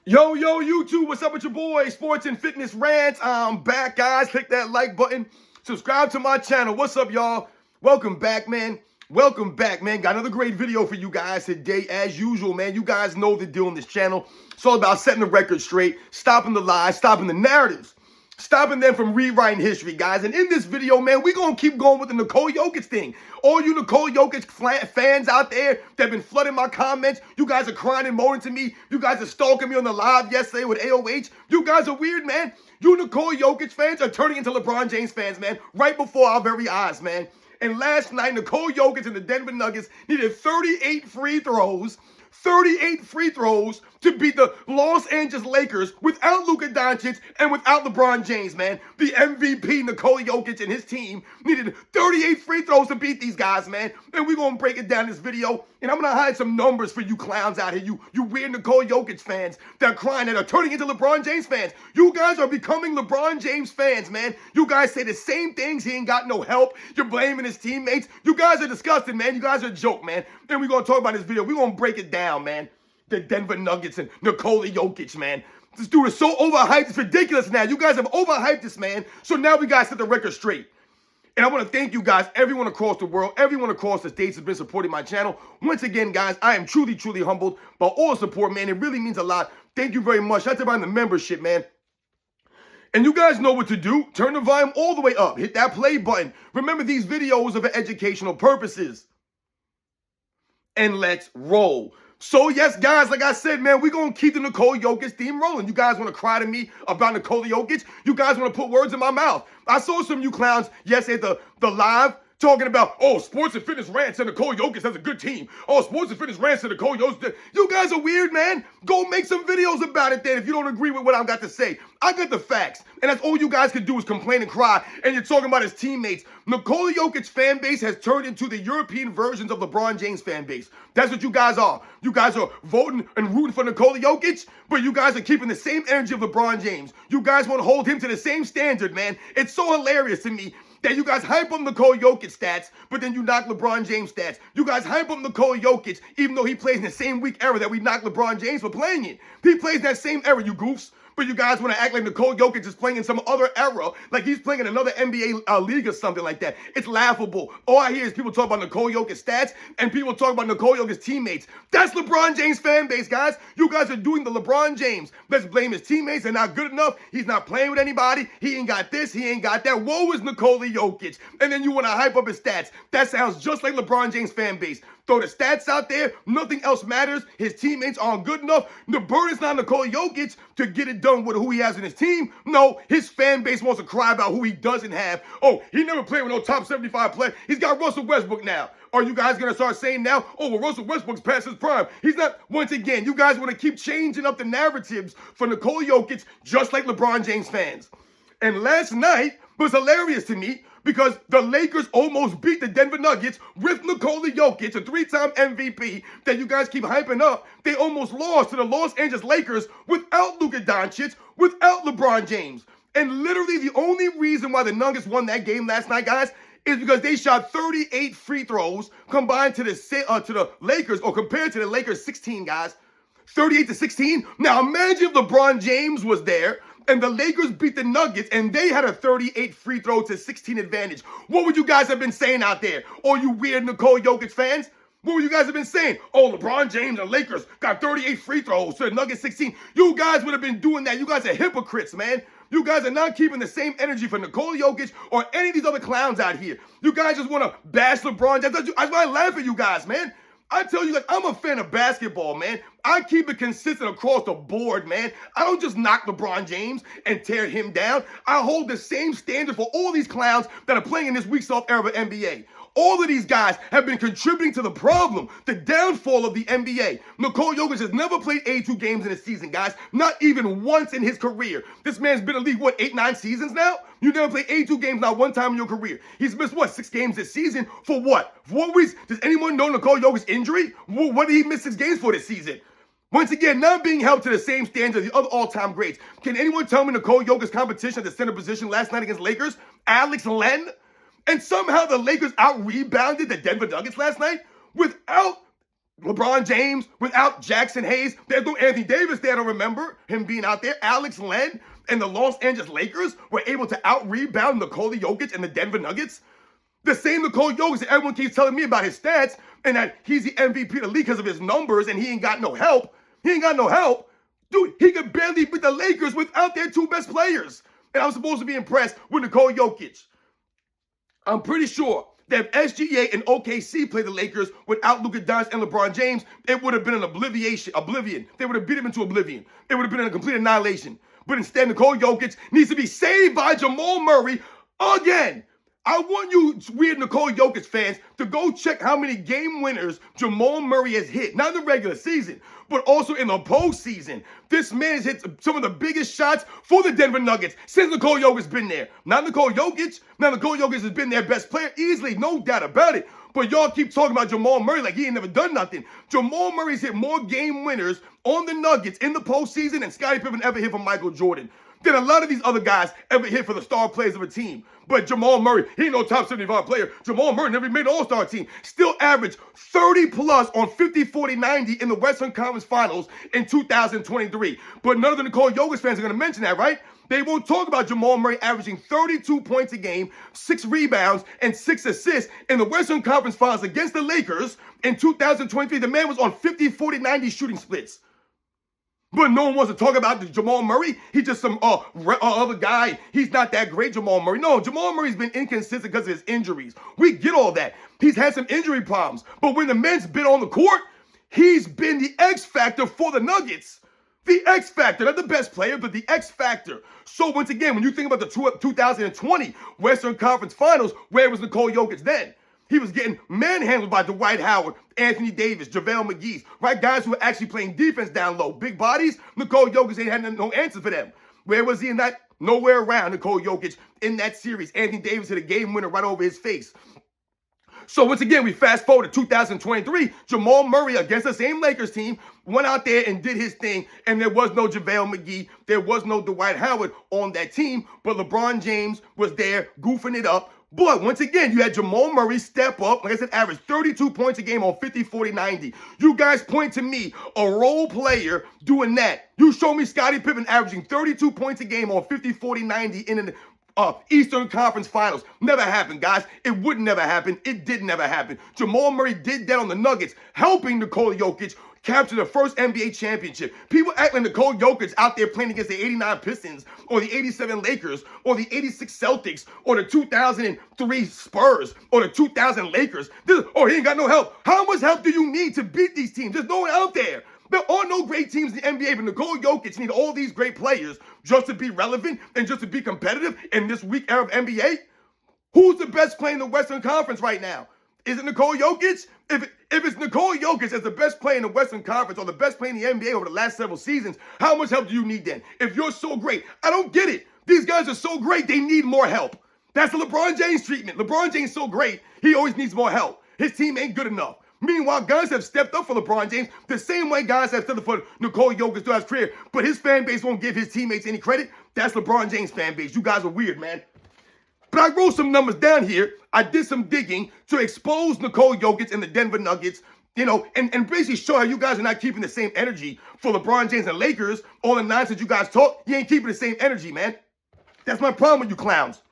Yo, YouTube, what's up with your boy? Sports and Fitness Rants. I'm back, guys. Click that like button. Subscribe to my channel. What's up, y'all? Welcome back, man. Welcome back, man. Got another great video for you guys today, as usual, man. You guys know the deal on this channel. It's all about setting the record straight, stopping the lies, stopping the narratives, stopping them from rewriting history, guys. And in this video, man, we're going to keep going with the Nikola Jokic thing. All you Nikola Jokic fans out there that have been flooding my comments, you guys are crying and moaning to me. You guys are stalking me on the live yesterday with AOH. You guys are weird, man. You Nikola Jokic fans are turning into LeBron James fans, man, right before our very eyes, man. And last night, Nikola Jokic and the Denver Nuggets needed 38 free throws to beat the Los Angeles Lakers without Luka Doncic and without LeBron James, man. The MVP, Nikola Jokic, and his team needed 38 free throws to beat these guys, man. And we're going to break it down in this video. And I'm going to hide some numbers for you clowns out here, you weird Nikola Jokic fans that are crying, that are turning into LeBron James fans. You guys are becoming LeBron James fans, man. You guys say the same things. He ain't got no help. You're blaming his teammates. You guys are disgusting, man. You guys are a joke, man. And we're going to talk about this video. We're going to break it down, man. The Denver Nuggets and Nikola Jokic, man. This dude is so overhyped. It's ridiculous now. You guys have overhyped this, man. So now we got to set the record straight. And I want to thank you guys, everyone across the world, everyone across the states has been supporting my channel. Once again, guys, I am truly, truly humbled by all the support, man. It really means a lot. Thank you very much. Shout out to the membership, man. And you guys know what to do. Turn the volume all the way up. Hit that play button. Remember, these videos are for educational purposes. And let's roll. So, yes, guys, like I said, man, we're going to keep the Nikola Jokic theme rolling. You guys want to cry to me about Nikola Jokic? You guys want to put words in my mouth? I saw some of you clowns yesterday at the live talking about, oh, Sports and Fitness Rants and Nikola Jokic has a good team. Oh, Sports and Fitness Rants and Nikola Jokic. You guys are weird, man. Go make some videos about it then if you don't agree with what I've got to say. I got the facts. And that's all you guys can do is complain and cry. And you're talking about his teammates. Nikola Jokic's fan base has turned into the European versions of LeBron James fan base. That's what you guys are. You guys are voting and rooting for Nikola Jokic, but you guys are keeping the same energy of LeBron James. You guys want to hold him to the same standard, man. It's so hilarious to me that you guys hype up Nikola Jokic stats, but then you knock LeBron James stats. You guys hype up Nikola Jokic, even though he plays in the same weak era that we knocked LeBron James for playing in. He plays in that same era, you goofs. But you guys want to act like Nikola Jokic is playing in some other era, like he's playing in another NBA league or something like that. It's laughable. All I hear is people talk about Nikola Jokic stats and people talk about Nikola Jokic's teammates. That's LeBron James fan base, guys. You guys are doing the LeBron James. Let's blame his teammates. They're not good enough. He's not playing with anybody. He ain't got this. He ain't got that. Woe is Nikola Jokic. And then you want to hype up his stats. That sounds just like LeBron James fan base. Throw the stats out there. Nothing else matters. His teammates aren't good enough. The burden's not Nikola Jokic to get it done with who he has in his team. No, his fan base wants to cry about who he doesn't have. Oh, he never played with no top 75 player. He's got Russell Westbrook now. Are you guys going to start saying now, oh, well, Russell Westbrook's past his prime? He's not. Once again, you guys want to keep changing up the narratives for Nikola Jokic just like LeBron James fans. And last night was hilarious to me because the Lakers almost beat the Denver Nuggets with Nikola Jokic, a three-time MVP that you guys keep hyping up. They almost lost to the Los Angeles Lakers without Luka Doncic, without LeBron James. And literally the only reason why the Nuggets won that game last night, guys, is because they shot 38 free throws combined to the Lakers, or compared to the Lakers 16, guys. 38-16. Now imagine if LeBron James was there and the Lakers beat the Nuggets and they had a 38 free throw to 16 advantage. What would you guys have been saying out there? All you weird Nikola Jokic fans? What would you guys have been saying? Oh, LeBron James and Lakers got 38 free throws to the Nuggets 16. You guys would have been doing that. You guys are hypocrites, man. You guys are not keeping the same energy for Nikola Jokic or any of these other clowns out here. You guys just want to bash LeBron James. That's why I laugh at you guys, man. I tell you, like, I'm a fan of basketball, man. I keep it consistent across the board, man. I don't just knock LeBron James and tear him down. I hold the same standard for all these clowns that are playing in this weak-soft era of NBA. All of these guys have been contributing to the problem, the downfall of the NBA. Nikola Jokic has never played 82 games in a season, guys. Not even once in his career. This man's been in the league, what, 8-9 seasons now? You never played 82 games not one time in your career. He's missed, what, 6 games this season? For what? For what reason? Does anyone know Nikola Jokic's injury? What did he miss 6 games for this season? Once again, not being held to the same standard as the other all-time greats. Can anyone tell me Nikola Jokic's competition at the center position last night against Lakers? Alex Len? And somehow the Lakers out-rebounded the Denver Nuggets last night without LeBron James without Jackson Hayes. There's no Anthony Davis there to remember him being out there. Alex Len and the Los Angeles Lakers were able to out-rebound Nikola Jokic and the Denver Nuggets. The same Nikola Jokic that everyone keeps telling me about his stats and that he's the MVP of the league because of his numbers and he ain't got no help. He ain't got no help. Dude, he could barely beat the Lakers without their two best players. And I'm supposed to be impressed with Nikola Jokic. I'm pretty sure that if SGA and OKC played the Lakers without Luka Doncic and LeBron James, it would have been an oblivion. They would have beat him into oblivion. It would have been a complete annihilation. But instead, Nikola Jokic needs to be saved by Jamal Murray again. I want you weird Nikola Jokic fans to go check how many game winners Jamal Murray has hit. Not in the regular season, but also in the postseason. This man has hit some of the biggest shots for the Denver Nuggets since Nikola Jokic's been there. Not Nikola Jokic. Now Nikola Jokic has been their best player easily, no doubt about it. But y'all keep talking about Jamal Murray like he ain't never done nothing. Jamal Murray's hit more game winners on the Nuggets in the postseason than Scottie Pippen ever hit for Michael Jordan. Than a lot of these other guys ever hit for the star players of a team. But Jamal Murray, he ain't no top 75 player. Jamal Murray never made an all-star team. Still averaged 30 plus on 50, 40, 90 in the Western Conference Finals in 2023. But none of the Nikola Jokic fans are going to mention that, right? They won't talk about Jamal Murray averaging 32 points a game, 6 rebounds, and 6 assists in the Western Conference Finals against the Lakers in 2023. The man was on 50, 40, 90 shooting splits. But no one wants to talk about Jamal Murray. He's just some other guy. He's not that great, Jamal Murray. No, Jamal Murray's been inconsistent because of his injuries. We get all that. He's had some injury problems. But when the man's been on the court, he's been the X factor for the Nuggets. The X factor, not the best player, but the X factor. So once again, when you think about the 2020 Western Conference Finals, where was Nikola Jokic then? He was getting manhandled by Dwight Howard, Anthony Davis, JaVale McGee, right? Guys who were actually playing defense down low. Big bodies, Nikola Jokic ain't had no answer for them. Where was he in that? Nowhere around Nikola Jokic in that series. Anthony Davis hit a game winner right over his face. So once again, we fast forward to 2023. Jamal Murray against the same Lakers team went out there and did his thing, and there was no JaVale McGee. There was no Dwight Howard on that team, but LeBron James was there goofing it up. But once again, you had Jamal Murray step up, like I said, average 32 points a game on 50, 40, 90. You guys point to me, a role player doing that. You show me Scottie Pippen averaging 32 points a game on 50, 40, 90 in the Eastern Conference Finals. Never happened, guys. It would never happen. It did never happen. Jamal Murray did that on the Nuggets, helping Nikola Jokic capture the first NBA championship. People act like Nikola Jokic out there playing against the 89 Pistons or the 87 Lakers or the 86 Celtics or the 2003 Spurs or the 2000 Lakers. He ain't got no help. How much help do you need to beat these teams? There's no one out there. There are no great teams in the NBA, but Nikola Jokic need all these great players just to be relevant and just to be competitive in this weak era of NBA. Who's the best player in the Western Conference right now? Is it Nikola Jokic? If it's Nikola Jokic as the best player in the Western Conference or the best player in the NBA over the last several seasons, how much help do you need then? If you're so great, I don't get it. These guys are so great, they need more help. That's the LeBron James treatment. LeBron James so great, he always needs more help. His team ain't good enough. Meanwhile, guys have stepped up for LeBron James the same way guys have stepped up for Nikola Jokic throughout his career, but his fan base won't give his teammates any credit. That's LeBron James' fan base. You guys are weird, man. But I wrote some numbers down here. I did some digging to expose Nikola Jokic and the Denver Nuggets, and basically show how you guys are not keeping the same energy for LeBron James and Lakers. All the nonsense you guys talk, you ain't keeping the same energy, man. That's my problem with you clowns.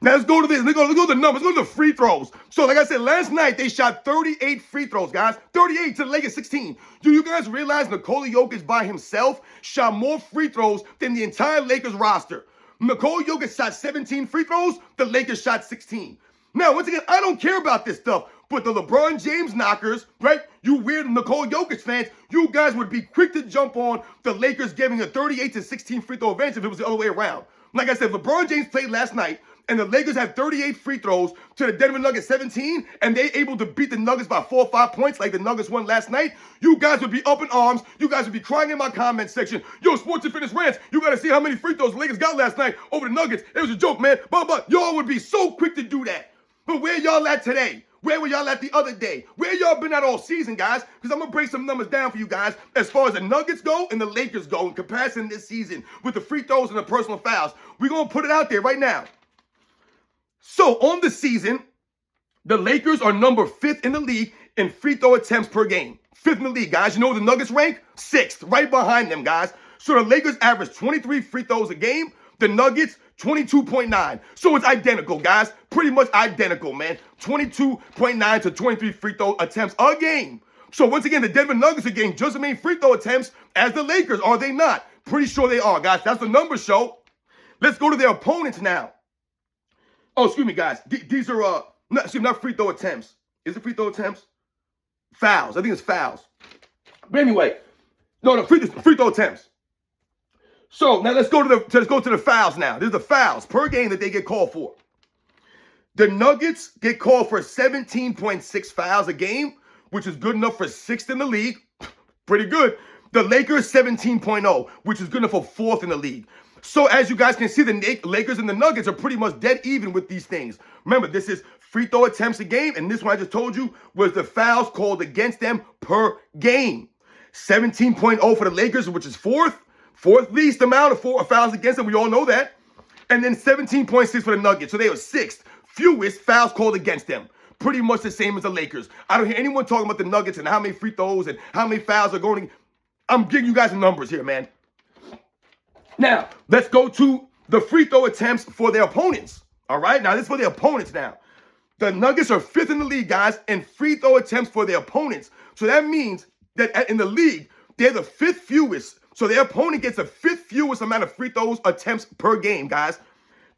Now let's go to this. Let's go to the numbers. Let's go to the free throws. So like I said, last night they shot 38 free throws, guys. 38 to the Lakers 16. Do you guys realize Nikola Jokic by himself shot more free throws than the entire Lakers roster? Nikola Jokic shot 17 free throws. The Lakers shot 16. Now, once again, I don't care about this stuff, but the LeBron James knockers, right? You weird Nikola Jokic fans, you guys would be quick to jump on the Lakers giving a 38 to 16 free throw advantage if it was the other way around. Like I said, LeBron James played last night, and the Lakers had 38 free throws to the Denver Nuggets 17, and they able to beat the Nuggets by 4 or 5 points like the Nuggets won last night. You guys would be up in arms. You guys would be crying in my comment section. Yo, Sports and Fitness Rants, you got to see how many free throws the Lakers got last night over the Nuggets. It was a joke, man. But y'all would be so quick to do that. But where y'all at today? Where were y'all at the other day? Where y'all been at all season, guys? Because I'm going to break some numbers down for you guys as far as the Nuggets go and the Lakers go in comparison this season with the free throws and the personal fouls. We're going to put it out there right now. So on the season, the Lakers are number 5th in the league in free throw attempts per game. 5th in the league, guys. You know where the Nuggets rank? 6th, right behind them, guys. So the Lakers average 23 free throws a game. The Nuggets, 22.9. So it's identical, guys. Pretty much identical, man. 22.9 to 23 free throw attempts a game. So once again, the Denver Nuggets are getting just as many free throw attempts as the Lakers, are they not? Pretty sure they are, guys. That's the numbers show. Let's go to their opponents now. Oh, excuse me, guys. These are not free throw attempts. Is it free throw attempts? Fouls. I think it's fouls. But anyway, no, free throw attempts. So now let's go to the fouls now. There's the fouls per game that they get called for. The Nuggets get called for 17.6 fouls a game, which is good enough for 6th in the league. Pretty good. The Lakers, 17.0, which is good enough for 4th in the league. So as you guys can see, the Lakers and the Nuggets are pretty much dead even with these things. Remember, this is free throw attempts a game, and this one I just told you was the fouls called against them per game. 17.0 for the Lakers, which is 4th least amount of fouls against them. We all know that. And then 17.6 for the Nuggets. So they are 6th fewest fouls called against them. Pretty much the same as the Lakers. I don't hear anyone talking about the Nuggets and how many free throws and how many fouls are going. I'm giving you guys the numbers here, man. Now, let's go to the free throw attempts for their opponents. All right? Now, this is for their opponents now. The Nuggets are 5th in the league, guys, in free throw attempts for their opponents. So that means that in the league, they're the 5th fewest. So their opponent gets the 5th fewest amount of free throws attempts per game, guys.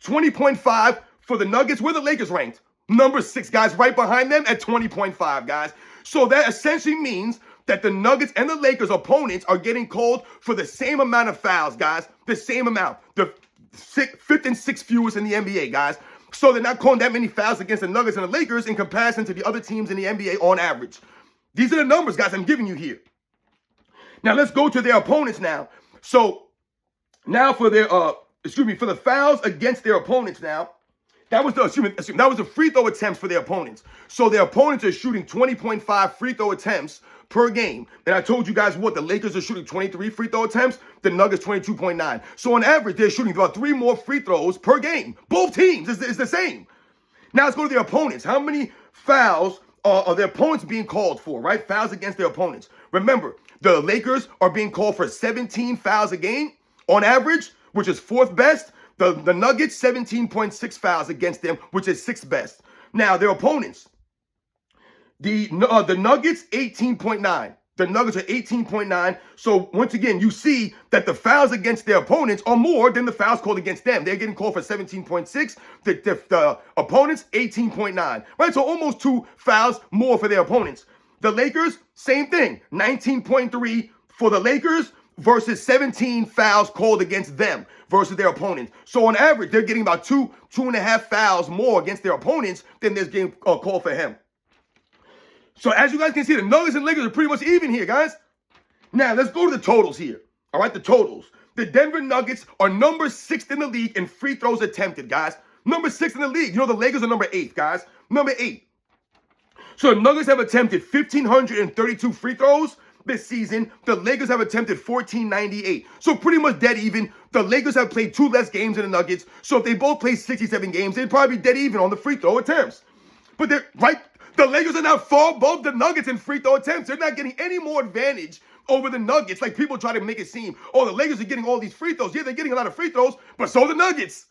20.5 for the Nuggets. Where the Lakers ranked? Number 6, guys, right behind them at 20.5, guys. So that essentially means that the Nuggets and the Lakers opponents are getting called for the same amount of fouls, guys. The same amount. The 5th and 6th fewest in the NBA, guys. So they're not calling that many fouls against the Nuggets and the Lakers in comparison to the other teams in the NBA on average. These are the numbers, guys, I'm giving you here. Now let's go to their opponents now. So now for their for the fouls against their opponents now. That was the free throw attempts for their opponents. So their opponents are shooting 20.5 free throw attempts per game. And I told you guys what, the Lakers are shooting 23 free throw attempts, the Nuggets 22.9. So on average, they're shooting about 3 more free throws per game. Both teams is the same. Now let's go to their opponents. How many fouls are their opponents being called for, right? Fouls against their opponents. Remember, the Lakers are being called for 17 fouls a game on average, which is 4th best. The Nuggets, 17.6 fouls against them, which is 6th best. Now, their opponents, the Nuggets, 18.9. The Nuggets are 18.9. So, once again, you see that the fouls against their opponents are more than the fouls called against them. They're getting called for 17.6. The opponents, 18.9. Right? So, almost 2 fouls more for their opponents. The Lakers, same thing. 19.3 for the Lakers versus 17 fouls called against them versus their opponents. So on average, they're getting about 2.5 fouls more against their opponents than this game called for him. So as you guys can see, the Nuggets and Lakers are pretty much even here, guys. Now, let's go to the totals here. All right, the totals. The Denver Nuggets are number 6th in the league in free throws attempted, guys. Number 6th in the league. You know, the Lakers are number 8, guys. Number 8. So the Nuggets have attempted 1,532 free throws this season. The Lakers have attempted 1,498. So pretty much dead even. The Lakers have played 2 less games than the Nuggets. So if they both play 67 games, they'd probably be dead even on the free throw attempts. But they're right. The Lakers are now far above the Nuggets in free throw attempts. They're not getting any more advantage over the Nuggets like people try to make it seem. Oh, the Lakers are getting all these free throws. Yeah, they're getting a lot of free throws, but so are the Nuggets.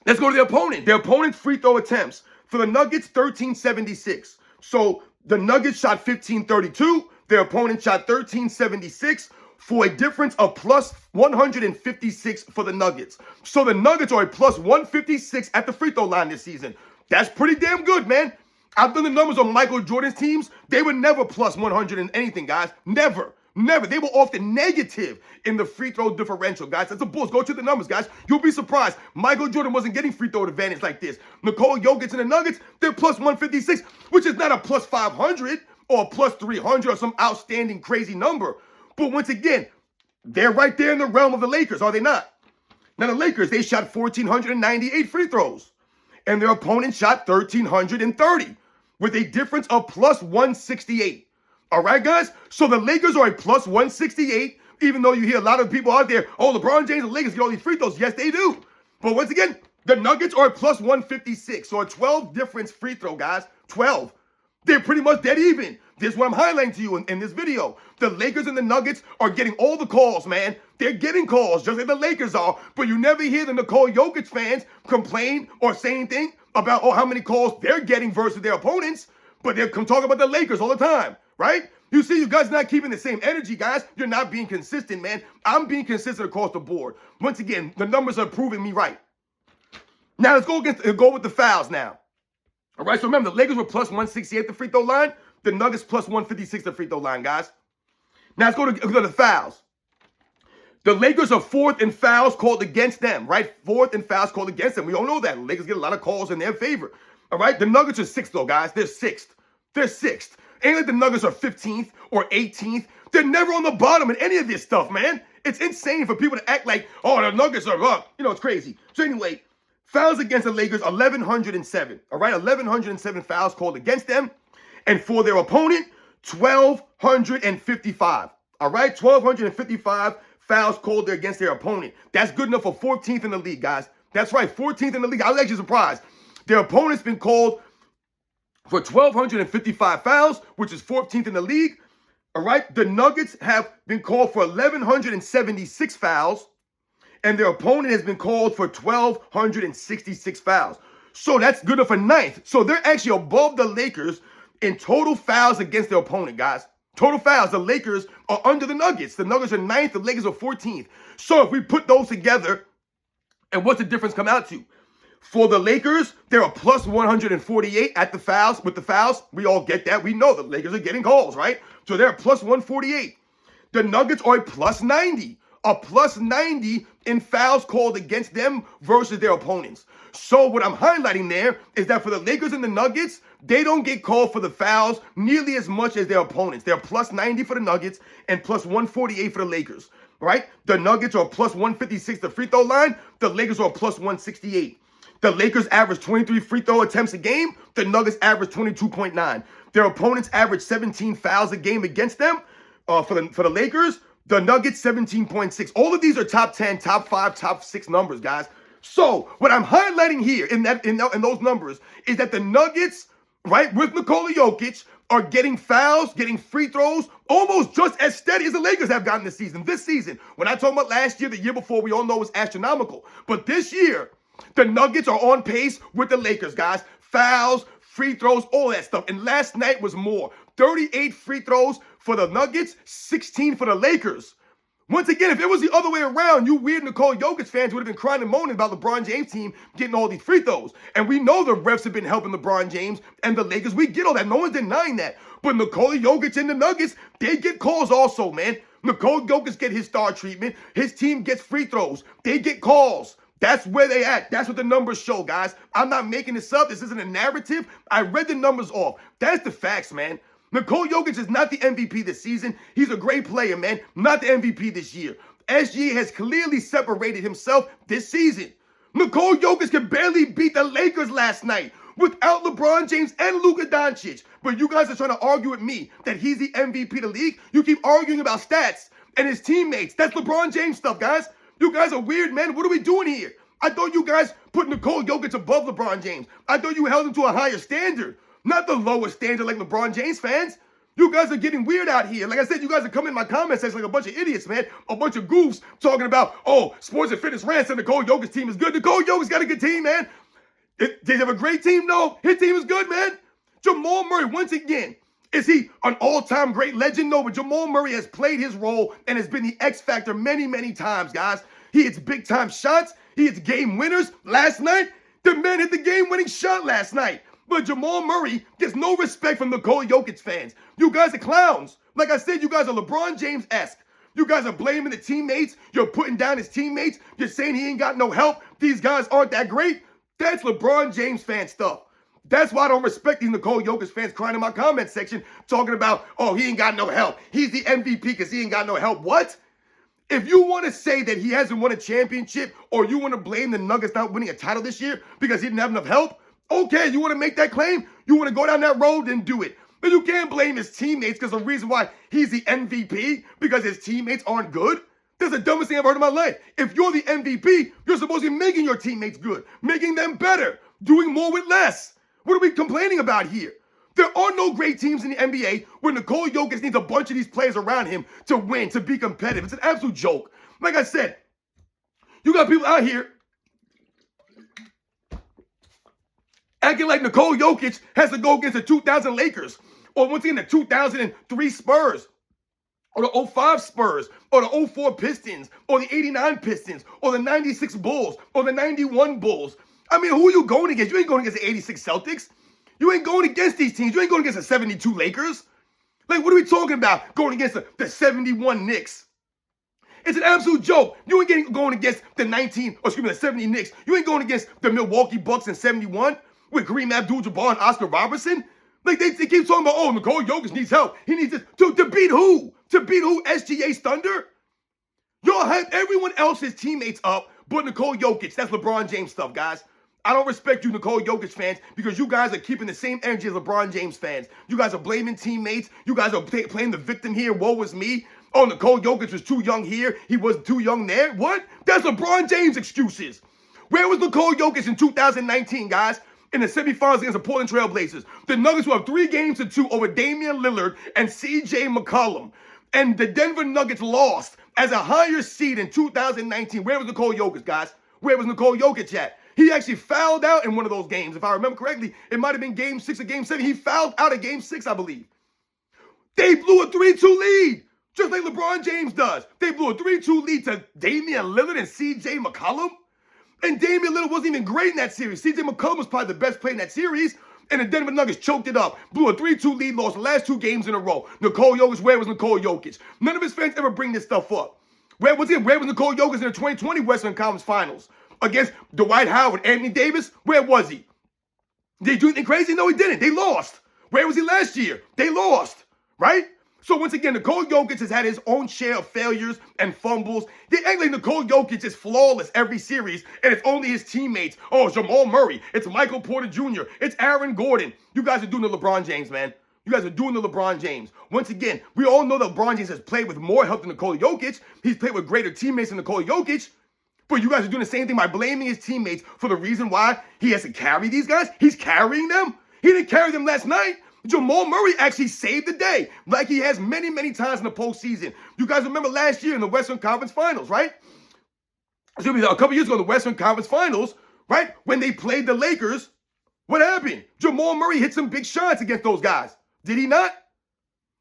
Let's go to their opponent. Their opponent's free throw attempts. For the Nuggets, 1,376. So the Nuggets shot 1,532. Their opponent shot 1,376 for a difference of plus 156 for the Nuggets. So the Nuggets are a plus 156 at the free throw line this season. That's pretty damn good, man. I've done the numbers on Michael Jordan's teams. They were never plus 100 in anything, guys. Never. Never. They were often negative in the free throw differential, guys. That's a bull. Go to the numbers, guys. You'll be surprised. Michael Jordan wasn't getting free throw advantage like this. Nikola Jokic and the Nuggets, they're plus 156, which is not a plus 500 or a plus 300 or some outstanding crazy number. But once again, they're right there in the realm of the Lakers, are they not? Now, the Lakers, they shot 1,498 free throws, and their opponent shot 1,330 with a difference of plus 168. All right, guys? So the Lakers are a plus 168, even though you hear a lot of people out there, oh, LeBron James and the Lakers get all these free throws. Yes, they do. But once again, the Nuggets are a plus 156. So a 12 difference free throw, guys. 12. They're pretty much dead even. This is what I'm highlighting to you in this video. The Lakers and the Nuggets are getting all the calls, man. They're getting calls, just like the Lakers are. But you never hear the Nikola Jokic fans complain or say anything about, oh, how many calls they're getting versus their opponents. But they'll come talk about the Lakers all the time, right? You see, you guys not keeping the same energy, guys. You're not being consistent, man. I'm being consistent across the board. Once again, the numbers are proving me right. Now, let's go with the fouls now. All right, so remember, the Lakers were plus 168 at the free throw line. The Nuggets plus 156 at the free throw line, guys. Now, let's go to the fouls. The Lakers are fourth in fouls called against them, right? Fourth in fouls called against them. We all know that. The Lakers get a lot of calls in their favor. All right, the Nuggets are sixth, though, guys. They're sixth. They're sixth. Ain't like the Nuggets are 15th or 18th. They're never on the bottom in any of this stuff, man. It's insane for people to act like, oh, the Nuggets are up. You know, it's crazy. So anyway, fouls against the Lakers, 1,107. All right, 1,107 fouls called against them. And for their opponent, 1,255. All right, 1,255 fouls called against their opponent. That's good enough for 14th in the league, guys. That's right, 14th in the league. I was actually surprised. Their opponent's been called for 1,255 fouls, which is 14th in the league. All right, the Nuggets have been called for 1,176 fouls, and their opponent has been called for 1,266 fouls. So that's good enough for ninth. So they're actually above the Lakers in total fouls against their opponent, guys. Total fouls, the Lakers are under the Nuggets. The Nuggets are ninth, the Lakers are 14th. So if we put those together, and what's the difference come out to? For the Lakers, they're a plus 148 at the fouls. With the fouls, we all get that. We know the Lakers are getting calls, right? So they're a plus 148. The Nuggets are a plus 90. A plus 90 in fouls called against them versus their opponents. So what I'm highlighting there is that for the Lakers and the Nuggets, they don't get called for the fouls nearly as much as their opponents. They're plus 90 for the Nuggets and plus 148 for the Lakers, right? The Nuggets are plus 156 the free throw line. The Lakers are plus 168. The Lakers average 23 free throw attempts a game. The Nuggets average 22.9. Their opponents average 17 fouls a game against them. For the Lakers, the Nuggets 17.6. All of these are top 10, top 5, top 6 numbers, guys. So what I'm highlighting here in those numbers is that the Nuggets, right, with Nikola Jokic, are getting fouls, getting free throws, almost just as steady as the Lakers have gotten this season. This season, when I talk about last year, the year before, we all know was astronomical. But this year, the Nuggets are on pace with the Lakers, guys. Fouls, free throws, all that stuff. And last night was more. 38 free throws for the Nuggets, 16 for the Lakers. Once again, if it was the other way around, you weird Nikola Jokic fans would have been crying and moaning about LeBron James' team getting all these free throws. And we know the refs have been helping LeBron James and the Lakers. We get all that. No one's denying that. But Nikola Jokic and the Nuggets, they get calls also, man. Nikola Jokic get his star treatment. His team gets free throws. They get calls. That's where they at. That's what the numbers show, guys. I'm not making this up. This isn't a narrative. I read the numbers off. That's the facts, man. Nikola Jokic is not the MVP this season. He's a great player, man. Not the MVP this year. SGA has clearly separated himself this season. Nikola Jokic could barely beat the Lakers last night without LeBron James and Luka Doncic. But you guys are trying to argue with me that he's the MVP of the league. You keep arguing about stats and his teammates. That's LeBron James stuff, guys. You guys are weird, man. What are we doing here? I thought you guys put Nikola Jokic above LeBron James. I thought you held him to a higher standard, not the lower standard like LeBron James fans. You guys are getting weird out here. Like I said, you guys are coming in my comment section like a bunch of idiots, man. A bunch of goofs talking about, oh, Sports and Fitness Rant said Nikola Jokic's team is good. Nikola Jokic's got a good team, man. They have a great team? No. His team is good, man. Jamal Murray, once again, is he an all-time great legend? No, but Jamal Murray has played his role and has been the X factor many, many times, guys. He hits big-time shots. He hits game winners. Last night, the man hit the game-winning shot last night. But Jamal Murray gets no respect from the Nikola Jokic fans. You guys are clowns. Like I said, you guys are LeBron James-esque. You guys are blaming the teammates. You're putting down his teammates. You're saying he ain't got no help. These guys aren't that great. That's LeBron James fan stuff. That's why I don't respect these Nikola Jokic fans crying in my comment section talking about, oh, he ain't got no help. He's the MVP because he ain't got no help. What? If you want to say that he hasn't won a championship or you want to blame the Nuggets not winning a title this year because he didn't have enough help, okay, you want to make that claim? You want to go down that road? Then do it. But you can't blame his teammates because the reason why he's the MVP because his teammates aren't good. That's the dumbest thing I've heard in my life. If you're the MVP, you're supposed to be making your teammates good, making them better, doing more with less. What are we complaining about here? There are no great teams in the NBA where Nikola Jokic needs a bunch of these players around him to win, to be competitive. It's an absolute joke. Like I said, you got people out here acting like Nikola Jokic has to go against the 2000 Lakers, or once again the 2003 Spurs, or the 05 Spurs, or the 04 Pistons, or the 89 Pistons, or the 96 Bulls, or the 91 Bulls. I mean, who are you going against? You ain't going against the 86 Celtics. You ain't going against these teams. You ain't going against the 72 Lakers. Like, what are we talking about? Going against the 71 Knicks. It's an absolute joke. You ain't going against the 70 Knicks. You ain't going against the Milwaukee Bucks in 71 with Kareem Abdul-Jabbar and Oscar Robertson. Like, they keep talking about, oh, Nikola Jokic needs help. He needs this. To beat who? To beat who? SGA's Thunder? Y'all have everyone else's teammates up but Nikola Jokic. That's LeBron James stuff, guys. I don't respect you Nikola Jokic fans because you guys are keeping the same energy as LeBron James fans. You guys are blaming teammates. You guys are playing the victim here. Woe is me. Oh, Nikola Jokic was too young here. He was too young there. What? That's LeBron James excuses. Where was Nikola Jokic in 2019, guys? In the semifinals against the Portland Trail Blazers. The Nuggets will have 3-2 over Damian Lillard and CJ McCollum. And the Denver Nuggets lost as a higher seed in 2019. Where was Nikola Jokic, guys? Where was Nikola Jokic at? He actually fouled out in one of those games. If I remember correctly, it might have been Game 6 or Game 7. He fouled out of Game 6, I believe. They blew a 3-2 lead, just like LeBron James does. They blew a 3-2 lead to Damian Lillard and CJ McCollum. And Damian Lillard wasn't even great in that series. CJ McCollum was probably the best player in that series. And the Denver Nuggets choked it up. Blew a 3-2 lead, lost the last 2 games in a row. Nikola Jokic, where was Nikola Jokic? None of his fans ever bring this stuff up. Where was Nikola Jokic in the 2020 Western Conference Finals? Against Dwight Howard, Anthony Davis? Where was he? Did he do anything crazy? No, he didn't. They lost. Where was he last year? They lost, right? So once again, Nikola Jokic has had his own share of failures and fumbles. They act like Nikola Jokic is flawless every series, and it's only his teammates. Oh, Jamal Murray. It's Michael Porter Jr. It's Aaron Gordon. You guys are doing the LeBron James, man. You guys are doing the LeBron James. Once again, we all know that LeBron James has played with more help than Nikola Jokic. He's played with greater teammates than Nikola Jokic. But you guys are doing the same thing by blaming his teammates for the reason why he has to carry these guys. He's carrying them. He didn't carry them last night. Jamal Murray actually saved the day like he has many, many times in the postseason. You guys remember last year in the Western Conference Finals, right? A couple years ago in the Western Conference Finals, right? When they played the Lakers, what happened? Jamal Murray hit some big shots against those guys. Did he not?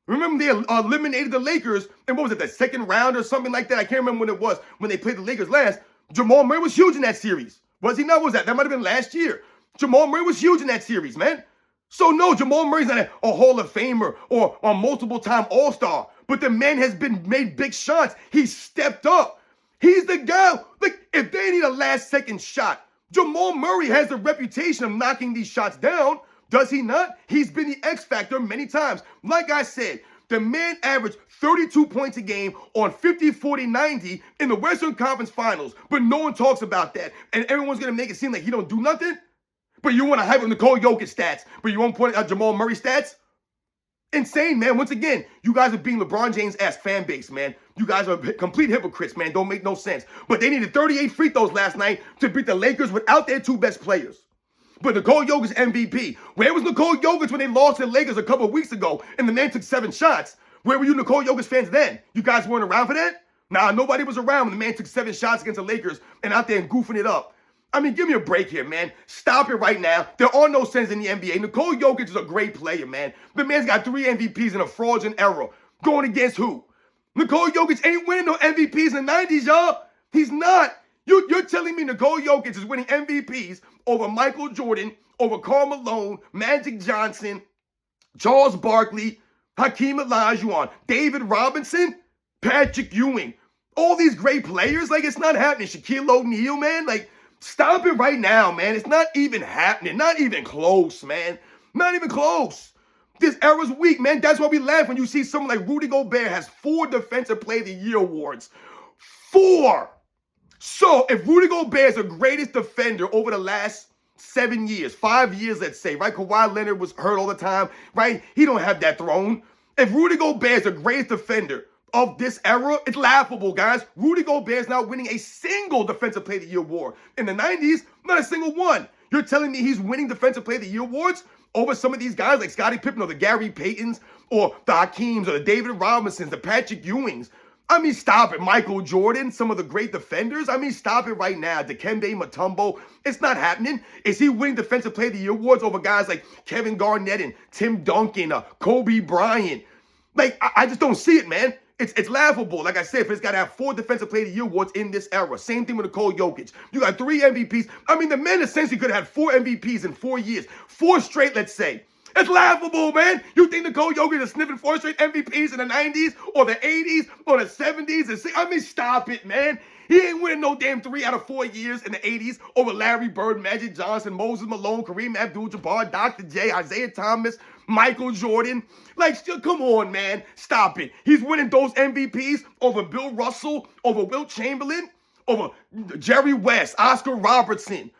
Remember they eliminated the Lakers in, what was it, the second round or something like that? I can't remember when it was, when they played the Lakers last. Jamal Murray was huge in that series. Was he not? What was that? That might have been last year. Jamal Murray was huge in that series, man. So no, Jamal Murray's not a Hall of Famer or a multiple-time All-Star. But the man has been made big shots. He stepped up. He's the guy. Like, if they need a last-second shot, Jamal Murray has the reputation of knocking these shots down. Does he not? He's been the X factor many times. Like I said, the man averaged 32 points a game on 50, 40, 90 in the Western Conference Finals. But no one talks about that. And everyone's going to make it seem like he don't do nothing. But you want to hype up Nikola Jokic stats, but you won't point out Jamal Murray stats? Insane, man. Once again, you guys are being LeBron James-esque fan base, man. You guys are complete hypocrites, man. Don't make no sense. But they needed 38 free throws last night to beat the Lakers without their 2 best players. But Nikola Jokic MVP. Where was Nikola Jokic when they lost to the Lakers a couple of weeks ago and the man took 7 shots? Where were you Nikola Jokic fans then? You guys weren't around for that? Nah, nobody was around when the man took 7 shots against the Lakers and out there and goofing it up. I mean, give me a break here, man. Stop it right now. There are no sins in the NBA. Nikola Jokic is a great player, man. The man's got 3 MVPs in a fraudulent era. Going against who? Nikola Jokic ain't winning no MVPs in the 90s, y'all. He's not. You're telling me Nikola Jokic is winning MVPs over Michael Jordan, over Karl Malone, Magic Johnson, Charles Barkley, Hakeem Olajuwon, David Robinson, Patrick Ewing. All these great players? Like, it's not happening. Shaquille O'Neal, man. Like, stop it right now, man. It's not even happening. Not even close, man. Not even close. This era's weak, man. That's why we laugh when you see someone like Rudy Gobert has 4 Defensive Player of the Year awards. 4! So, if Rudy Gobert is the greatest defender over the last 7 years, 5 years, let's say, right? Kawhi Leonard was hurt all the time, right? He don't have that throne. If Rudy Gobert is the greatest defender of this era, it's laughable, guys. Rudy Gobert is not winning a single Defensive Player of the Year award. In the 90s, not a single one. You're telling me he's winning Defensive Player of the Year awards? over some of these guys like Scottie Pippen or the Gary Paytons or the Hakeems or the David Robinsons, the Patrick Ewings. I mean, stop it. Michael Jordan, some of the great defenders. I mean, stop it right now. Dikembe Mutombo. It's not happening. Is he winning Defensive Player of the Year awards over guys like Kevin Garnett and Tim Duncan, Kobe Bryant? Like, I just don't see it, man. It's laughable. Like I said, it's got to have 4 Defensive Player of the Year awards in this era. Same thing with Nikola Jokic. You got 3 MVPs. I mean, the man essentially could have had 4 MVPs in 4 years. 4 straight, let's say. It's laughable, man. You think Nikola Jokic is sniffing 4 straight MVPs in the 90s or the 80s or the 70s? I mean, stop it, man. He ain't winning no damn 3 out of 4 years in the 80s over Larry Bird, Magic Johnson, Moses Malone, Kareem Abdul-Jabbar, Dr. J, Isaiah Thomas, Michael Jordan. Like, still, come on, man. Stop it. He's winning those MVPs over Bill Russell, over Wilt Chamberlain, over Jerry West, Oscar Robertson.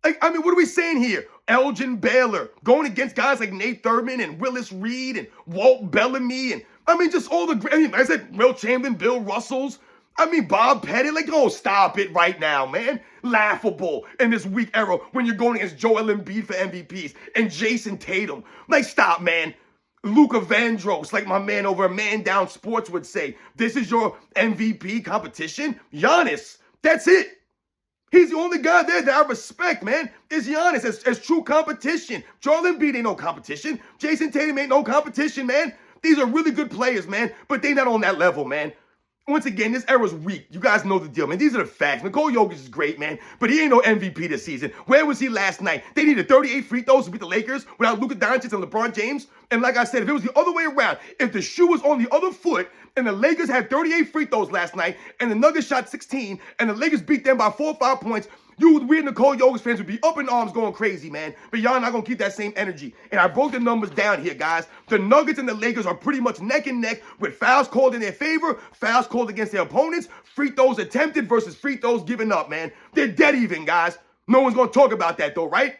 Like, I mean, what are we saying here? Elgin Baylor going against guys like Nate Thurman and Willis Reed and Walt Bellamy and, I mean, just all the great, I mean, like I said, Wilt Chamberlain, Bill Russells. I mean, Bob Pettit. Like, oh, stop it right now, man. Laughable in this weak era when you're going against Joel Embiid for MVPs and Jason Tatum. Like, stop, man. Luka Vandross, like my man over Man Down Sports would say, this is your MVP competition? Giannis. That's it. He's the only guy there that I respect, man, is Giannis as true competition. Joel Embiid ain't no competition. Jason Tatum ain't no competition, man. These are really good players, man, but they not on that level, man. Once again, this era's weak. You guys know the deal, man. These are the facts. Nikola Jokic is great, man, but he ain't no MVP this season. Where was he last night? They needed 38 free throws to beat the Lakers without Luka Doncic and LeBron James. And like I said, if it was the other way around, if the shoe was on the other foot and the Lakers had 38 free throws last night and the Nuggets shot 16 and the Lakers beat them by 4 or 5 points, we Nikola Jokic fans would be up in arms going crazy, man. But y'all not going to keep that same energy. And I broke the numbers down here, guys. The Nuggets and the Lakers are pretty much neck and neck with fouls called in their favor, fouls called against their opponents, free throws attempted versus free throws given up, man. They're dead even, guys. No one's going to talk about that, though, right?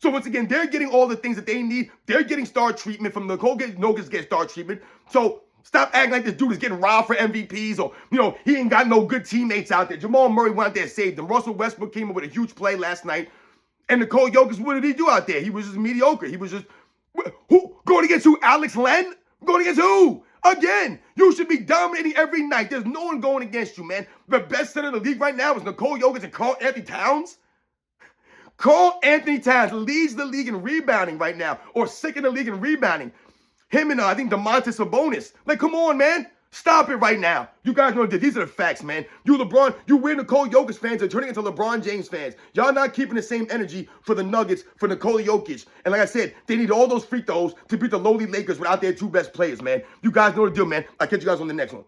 So once again, they're getting all the things that they need. They're getting star treatment from Nikola Jokic get star treatment. So stop acting like this dude is getting robbed for MVPs or, you know, he ain't got no good teammates out there. Jamal Murray went out there and saved him. Russell Westbrook came up with a huge play last night. And Nikola Jokic, what did he do out there? He was just mediocre. He was just, who? Going against who? Alex Len? Going against who? Again, you should be dominating every night. There's no one going against you, man. The best center in the league right now is Nikola Jokic and Karl Anthony Towns. Karl Anthony Towns leads the league in rebounding right now, or second in the league in rebounding. Him and I think Domantas Sabonis. Like, come on, man. Stop it right now. You guys know that these are the facts, man. You weird Nikola Jokic fans are turning into LeBron James fans. Y'all not keeping the same energy for the Nuggets, for Nikola Jokic. And like I said, they need all those free throws to beat the lowly Lakers without their 2 best players, man. You guys know the deal, man. I'll catch you guys on the next one.